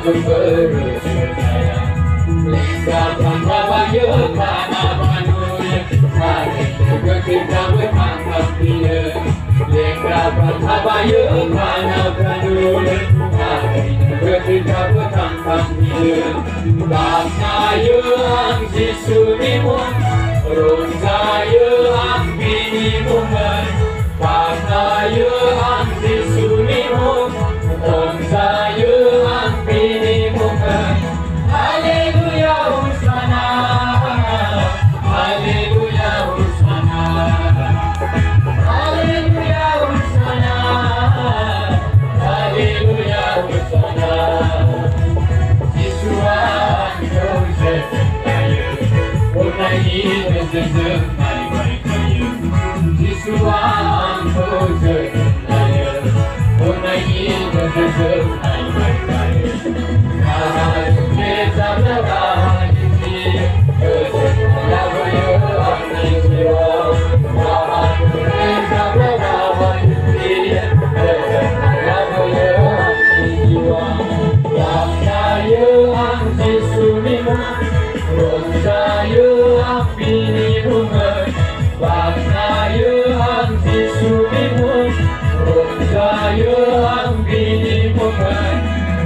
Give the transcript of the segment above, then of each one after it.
bersuara lingkaran bahaya karena manusia hari ketika bertangkap dia lingkaran bahaya karena manusia hari ketika bertangkap dia bangsa ang sisunimu Ronsaya ang binimungan Bangsa ang sisunimu Ronsaya ang binimungan Haleluya Hosana Haleluya Hosana Haleluya Hosana Haleluya Hosana Yesuan Joseph Onai rezeki baik-baik kaya Yesuan Joseph Onai rezeki baik-baik kaya Kahar kita berbahagia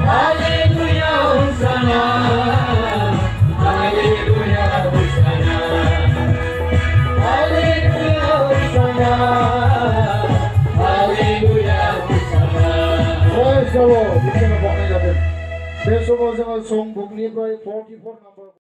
Haleluya Hosana Haleluya Hosana Haleluya Hosana Haleluya Hosana. Praise the Lord. Kita nak buat ni jadi. Besok kita song book ni 44 number.